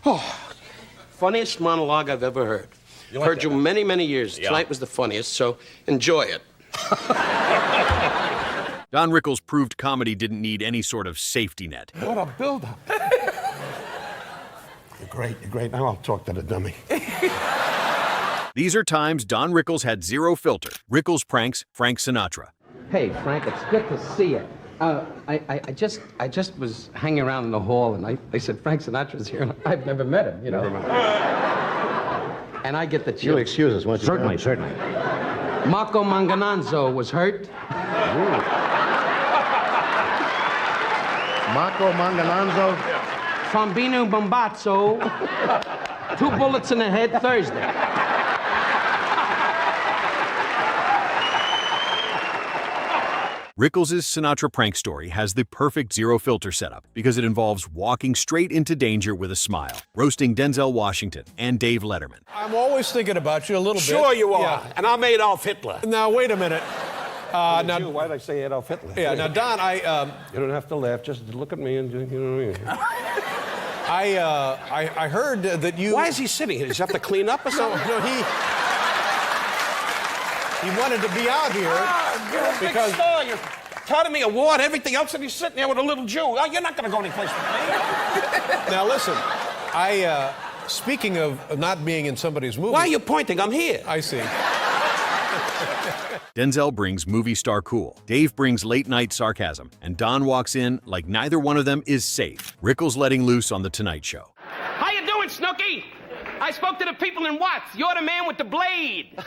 Oh, funniest monologue I've ever heard. Heard you many, many years. Yeah. Tonight was the funniest, so enjoy it. Don Rickles proved comedy didn't need any sort of safety net. What a build-up. You're great, you're great. Now I'll talk to the dummy. These are times Don Rickles had zero filter. Rickles pranks Frank Sinatra. Hey, Frank, it's good to see you. I just was hanging around in the hall, and they said Frank Sinatra's here, and I've never met him, you know. And I get the chills. You'll excuse us, won't you? Certainly. Marco Mangananzo was hurt. Marco Mangananzo? Fambino Bombazzo. 2 bullets in the head Thursday. Rickles' Sinatra prank story has the perfect zero filter setup because it involves walking straight into danger with a smile, roasting Denzel Washington and Dave Letterman. I'm always thinking about you a little bit. Sure you are. Yeah. And I'm Adolf Hitler. Now, wait a minute. Why did I say Adolf Hitler? Yeah, now, Don, You don't have to laugh. Just look at me and, you know what I mean. I heard that you... Why is he sitting here? Does he have to clean up or something? No, he wanted to be out here because... You're Academy Award, everything else, and he's sitting there with a little Jew. Oh, you're not going to go anyplace with me. Now, listen, speaking of not being in somebody's movie... Why are you pointing? I'm here. I see. Denzel brings movie star cool, Dave brings late-night sarcasm, and Don walks in like neither one of them is safe. Rickles letting loose on The Tonight Show. How you doing, Snooky? I spoke to the people in Watts. You're the man with the blade. The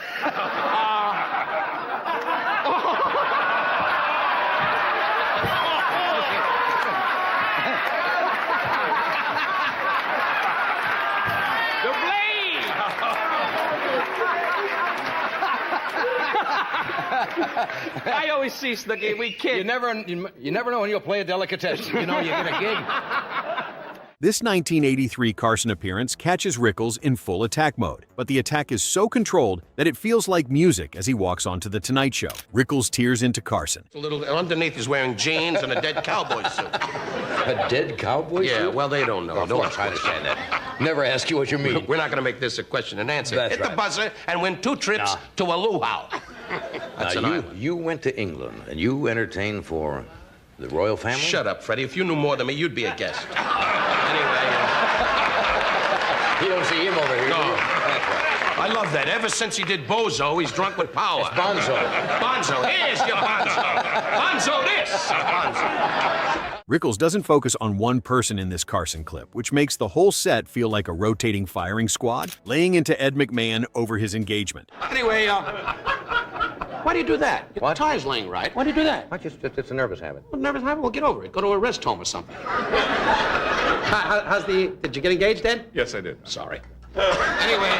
blade! I always see, Snooky, we kid. You never know when you'll play a delicatessen. You know, you get a gig. This 1983 Carson appearance catches Rickles in full attack mode, but the attack is so controlled that it feels like music as he walks onto The Tonight Show. Rickles tears into Carson. A little underneath, he's wearing jeans and a dead cowboy suit. A dead cowboy Yeah, suit? well, they don't know. Of course, I understand that. Never ask you what you mean. We're not going to make this a question and answer. That's Hit the right. buzzer and win 2 trips to a luau. That's an Now, island. you went to England, and you entertained for the royal family? Shut up, Freddie. If you knew more than me, you'd be a guest. Anyway, You don't see him over here, No. do you? That's right. I love that. Ever since he did Bozo, he's drunk with power. It's Bonzo. Bonzo. Here's your Bonzo. Bonzo this. Bonzo. Rickles doesn't focus on one person in this Carson clip, which makes the whole set feel like a rotating firing squad, laying into Ed McMahon over his engagement. Anyway, why do you do that? Your What? tie's laying right. Why do you do that? It's a nervous habit. Well, nervous habit? Well, get over it. Go to a rest home or something. Did you get engaged, Ed? Yes, I did. Sorry. Anyway,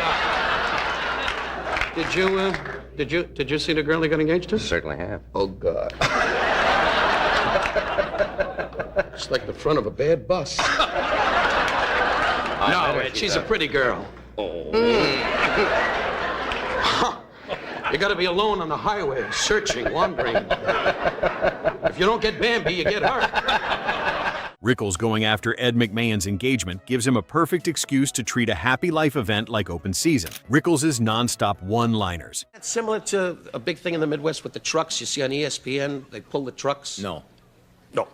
did you see the girl he got engaged to? Certainly have. Oh, God. It's like the front of a bad bus. No, Ed, she's a pretty girl. Oh. You gotta be alone on the highway, searching, wandering. If you don't get Bambi, you get her. Rickles going after Ed McMahon's engagement gives him a perfect excuse to treat a happy life event like open season. Rickles' non-stop one-liners. That's similar to a big thing in the Midwest with the trucks. You see on ESPN, they pull the trucks. No. No.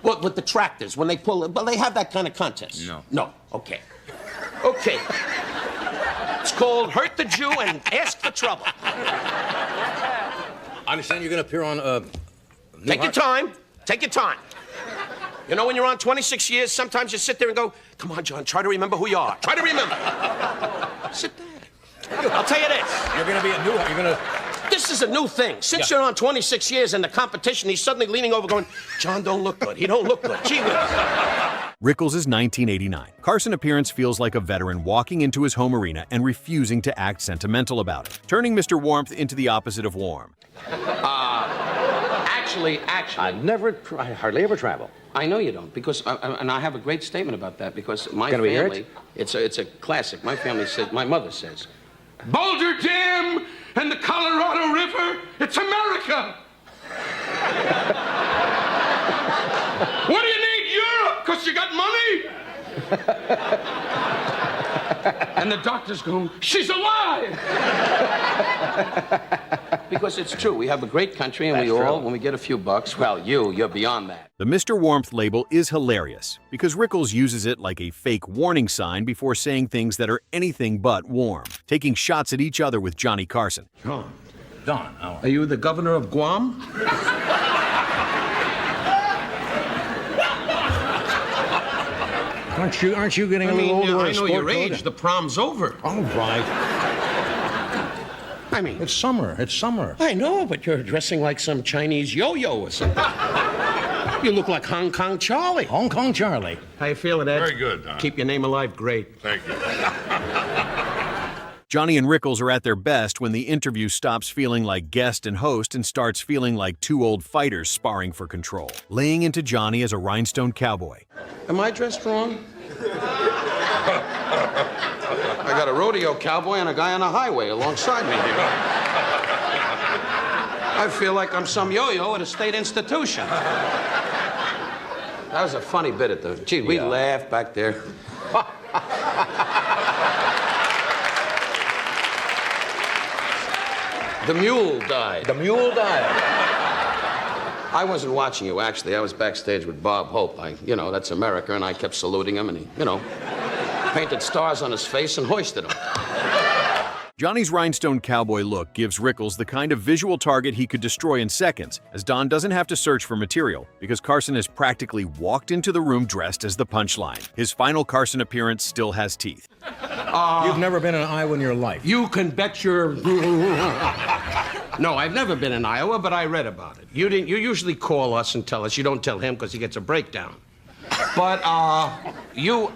Well, with the tractors, when they pull it, well, they have that kind of contest. No. No. Okay. Okay. It's called Hurt the Jew and Ask for Trouble. I understand you're going to appear on Take your time. Take your time. You know, when you're on 26 years, sometimes you sit there and go, come on, John, try to remember who you are. Try to remember. Sit there. I'll tell you this. You're going to be a new... You're going to... This is a new thing. Since you're on 26 years in the competition, he's suddenly leaning over going, John don't look good. He don't look good. Gee whiz. Rickles' 1989 Carson appearance feels like a veteran walking into his home arena and refusing to act sentimental about it, turning Mr. Warmth into the opposite of warm. Actually, I hardly ever travel. I know you don't, because, and I have a great statement about that, because my Can we hear family, it? it's a classic. My family says, my mother says, Boulder Dam and the Colorado River, it's America. What do you need, Europe? Because you got money? And the doctor's going, she's alive! Because it's true. We have a great country, and when we get a few bucks, well, you're beyond that. The Mr. Warmth label is hilarious because Rickles uses it like a fake warning sign before saying things that are anything but warm, taking shots at each other with Johnny Carson. John. Don, Are you the governor of Guam? aren't you getting a little older? I know your age. The prom's over. All right. I mean, It's summer. I know, but you're dressing like some Chinese yo-yo or something. You look like Hong Kong Charlie. Hong Kong Charlie. How you feeling, Ed? Very good, Don. Keep your name alive. Great. Thank you. Johnny and Rickles are at their best when the interview stops feeling like guest and host and starts feeling like two old fighters sparring for control, laying into Johnny as a Rhinestone Cowboy. Am I dressed wrong? I got a rodeo cowboy and a guy on a highway alongside me here. I feel like I'm some yo-yo at a state institution. That was a funny bit at the... Gee, we laughed back there. The mule died. The mule died. I wasn't watching you, actually. I was backstage with Bob Hope. That's America, and I kept saluting him, and he, painted stars on his face and hoisted them. Johnny's Rhinestone Cowboy look gives Rickles the kind of visual target he could destroy in seconds, as Don doesn't have to search for material, because Carson has practically walked into the room dressed as the punchline. His final Carson appearance still has teeth. You've never been in Iowa in your life. You can bet your... No, I've never been in Iowa, but I read about it. You usually call us and tell us. You don't tell him because he gets a breakdown. But you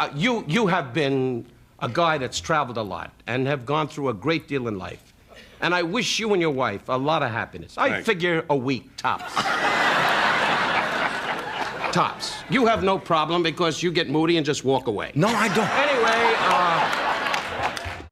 have been a guy that's traveled a lot and have gone through a great deal in life. And I wish you and your wife a lot of happiness. I figure a week, tops. Tops. You have no problem because you get moody and just walk away. No, I don't. Anyway,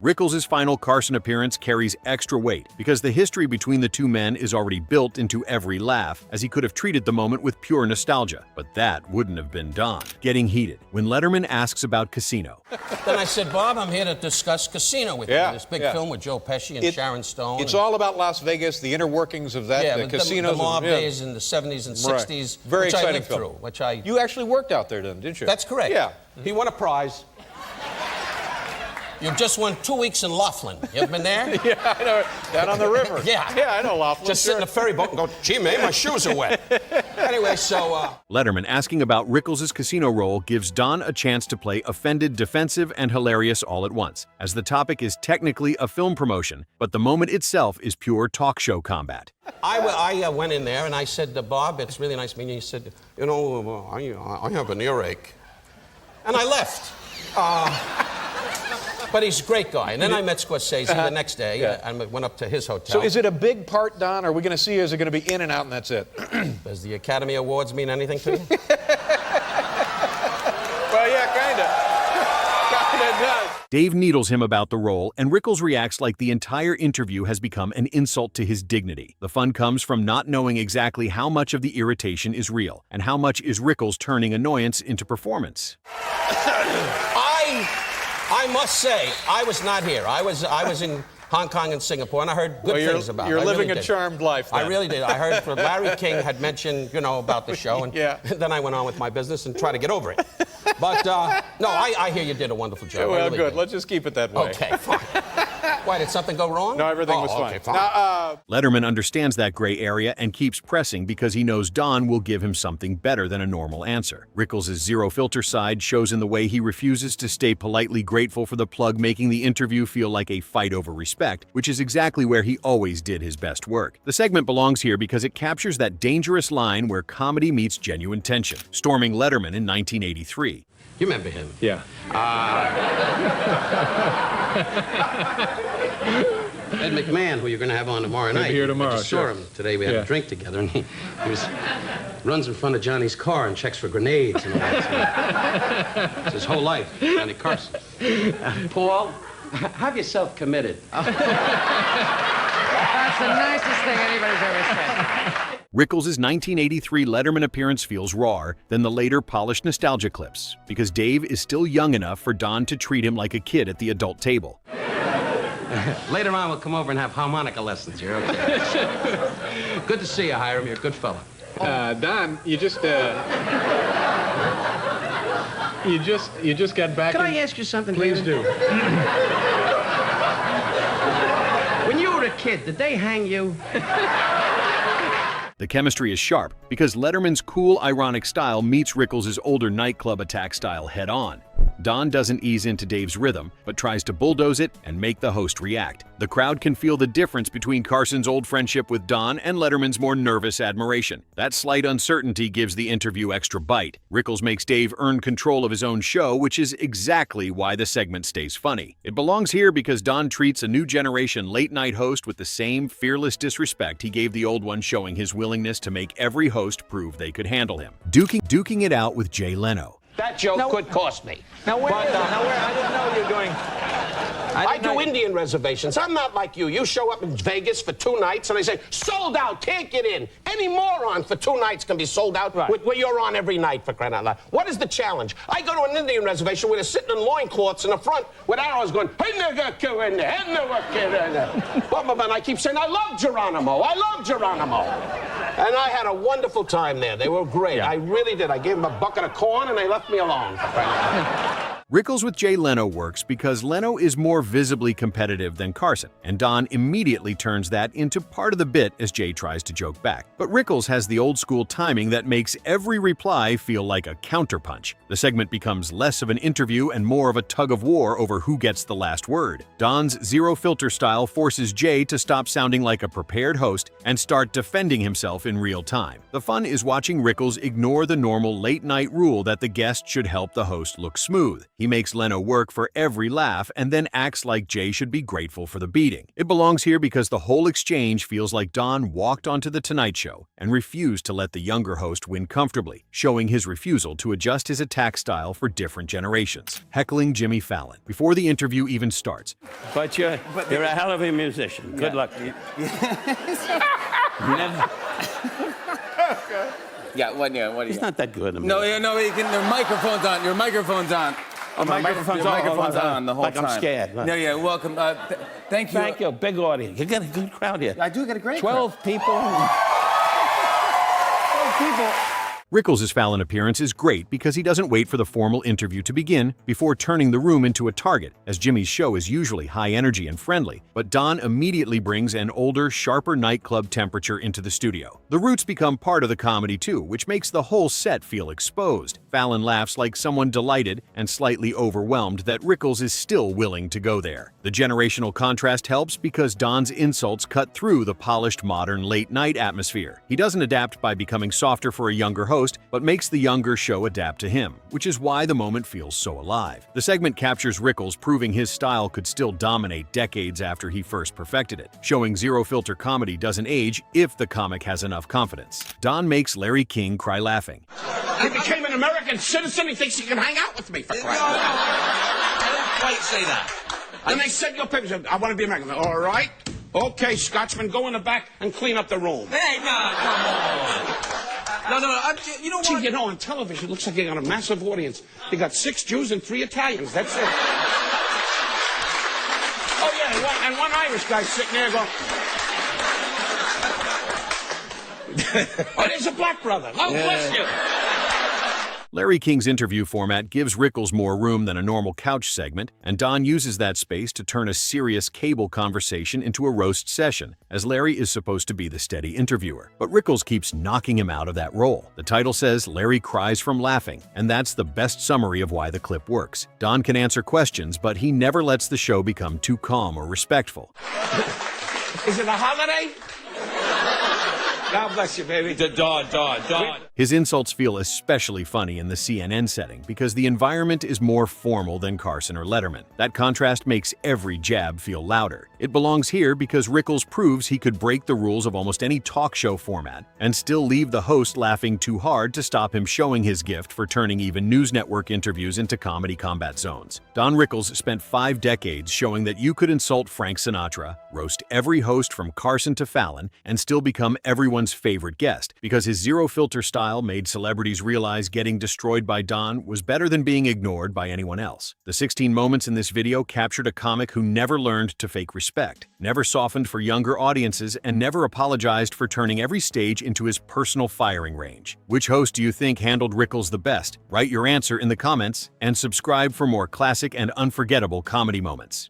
Rickles' final Carson appearance carries extra weight because the history between the two men is already built into every laugh, as he could have treated the moment with pure nostalgia. But that wouldn't have been Don. Getting heated when Letterman asks about Casino. Then I said, Bob, I'm here to discuss Casino with you. This big film with Joe Pesci and Sharon Stone. It's all about Las Vegas, the inner workings of that, the casinos. The mob days in the 70s and 60s, Very which exciting I lived film. through. Which I... You actually worked out there then, didn't you? That's correct. Yeah. he won a prize. You've just won 2 weeks in Laughlin. You ever been there? Yeah, I know. Down on the river. Yeah. Yeah, I know Laughlin. Just sit in a ferry boat and go, gee, man, my shoes are wet. Anyway, so... Letterman asking about Rickles' Casino role gives Don a chance to play offended, defensive, and hilarious all at once, as the topic is technically a film promotion, but the moment itself is pure talk show combat. I went in there and I said to Bob, it's really nice meeting you. He said, I have an earache. And I left. But he's a great guy. And then I met Scorsese the next day and went up to his hotel. So is it a big part, Don? Are we going to see you? Is it going to be in and out and that's it? Does the Academy Awards mean anything to you? Well, yeah, kind of. Kind of does. Dave needles him about the role, and Rickles reacts like the entire interview has become an insult to his dignity. The fun comes from not knowing exactly how much of the irritation is real, and how much is Rickles turning annoyance into performance. I must say, I was not here. I was in Hong Kong and Singapore, and I heard good things about it. You're living really a charmed life, then. I really did. I heard Larry King had mentioned, about the show, and then I went on with my business and tried to get over it. But, no, I hear you did a wonderful job. Yeah, well, really good. did. Let's just keep it that way. Okay, fine. Why, did something go wrong? No, everything was fine. Okay, fine. Now, Letterman understands that gray area and keeps pressing because he knows Don will give him something better than a normal answer. Rickles' zero-filter side shows in the way he refuses to stay politely grateful for the plug, making the interview feel like a fight over respect, which is exactly where he always did his best work. The segment belongs here because it captures that dangerous line where comedy meets genuine tension, storming Letterman in 1983. You remember him? Yeah. Ed McMahon, who you're going to have on tomorrow night. Here tomorrow, I just saw him today. We had a drink together, and he runs in front of Johnny's car and checks for grenades and all that. It's his whole life, Johnny Carson. Paul, have yourself committed. That's the nicest thing anybody's ever said. Rickles' 1983 Letterman appearance feels rawer than the later polished nostalgia clips, because Dave is still young enough for Don to treat him like a kid at the adult table. Later on, we'll come over and have harmonica lessons. You're okay. Good to see you, Hiram. You're a good fella. Don, you just got back. Can I ask you something? Please David? do. When you were a kid, did they hang you? The chemistry is sharp because Letterman's cool, ironic style meets Rickles' older nightclub attack style head-on. Don doesn't ease into Dave's rhythm, but tries to bulldoze it and make the host react. The crowd can feel the difference between Carson's old friendship with Don and Letterman's more nervous admiration. That slight uncertainty gives the interview extra bite. Rickles makes Dave earn control of his own show, which is exactly why the segment stays funny. It belongs here because Don treats a new generation late-night host with the same fearless disrespect he gave the old one, showing his willingness to make every host prove they could handle him. Duking it out with Jay Leno. That joke could cost me. Now where? I didn't know you were doing. I do Indian reservations. I'm not like you. You show up in Vegas for 2 nights and they say, sold out, can't get in. Any moron for 2 nights can be sold out where you're on every night, for crying out loud. What is the challenge? I go to an Indian reservation where they're sitting in loincloths in the front with arrows going, hey, nigga, kill in there, hey, nigga, kill in there. And I keep saying, I love Geronimo. And I had a wonderful time there. They were great. Yeah. I really did. I gave them a bucket of corn and they left me alone. Rickles with Jay Leno works because Leno is more visibly competitive than Carson, and Don immediately turns that into part of the bit as Jay tries to joke back. But Rickles has the old-school timing that makes every reply feel like a counterpunch. The segment becomes less of an interview and more of a tug-of-war over who gets the last word. Don's zero-filter style forces Jay to stop sounding like a prepared host and start defending himself in real time. The fun is watching Rickles ignore the normal late-night rule that the guest should help the host look smooth. He makes Leno work for every laugh and then acts like Jay should be grateful for the beating. It belongs here because the whole exchange feels like Don walked onto The Tonight Show and refused to let the younger host win comfortably, showing his refusal to adjust his attack style for different generations. Heckling Jimmy Fallon before the interview even starts. But you're a hell of a musician. Good luck. Yeah, what do you? He's not that good. No, your microphone's on. Your microphone's on. Oh, my microphone's on the whole time. I'm scared. No, yeah, welcome. Thank you. Thank you. Big audience. You got a good crowd here. I do get a great 12 people. 12 people. Rickles' Fallon appearance is great because he doesn't wait for the formal interview to begin before turning the room into a target, as Jimmy's show is usually high energy and friendly, but Don immediately brings an older, sharper nightclub temperature into the studio. The roots become part of the comedy too, which makes the whole set feel exposed. Fallon laughs like someone delighted and slightly overwhelmed that Rickles is still willing to go there. The generational contrast helps because Don's insults cut through the polished modern late-night atmosphere. He doesn't adapt by becoming softer for a younger host, but makes the younger show adapt to him, which is why the moment feels so alive. The segment captures Rickles proving his style could still dominate decades after he first perfected it, showing zero-filter comedy doesn't age if the comic has enough confidence. Don makes Larry King cry laughing. I became an American citizen. He thinks he can hang out with me for crying out loud. I didn't quite say that. Then they said your papers. I want to be American. All right. Okay, Scotsman, go in the back and clean up the room. Hey, no, come on. No, you know what? Gee, you know, on television, it looks like you got a massive audience. You got 6 Jews and 3 Italians. That's it. Oh, yeah, and one Irish guy sitting there going... Oh, there's a black brother. Oh, bless you. Larry King's interview format gives Rickles more room than a normal couch segment, and Don uses that space to turn a serious cable conversation into a roast session, as Larry is supposed to be the steady interviewer. But Rickles keeps knocking him out of that role. The title says Larry cries from laughing, and that's the best summary of why the clip works. Don can answer questions, but he never lets the show become too calm or respectful. Is it a holiday? God bless you, baby. Don. His insults feel especially funny in the CNN setting because the environment is more formal than Carson or Letterman. That contrast makes every jab feel louder. It belongs here because Rickles proves he could break the rules of almost any talk show format and still leave the host laughing too hard to stop him showing his gift for turning even news network interviews into comedy combat zones. Don Rickles spent 5 decades showing that you could insult Frank Sinatra, roast every host from Carson to Fallon, and still become everyone's favorite guest because his zero-filter style made celebrities realize getting destroyed by Don was better than being ignored by anyone else. The 16 moments in this video captured a comic who never learned to fake respect, never softened for younger audiences, and never apologized for turning every stage into his personal firing range. Which host do you think handled Rickles the best? Write your answer in the comments and subscribe for more classic and unforgettable comedy moments.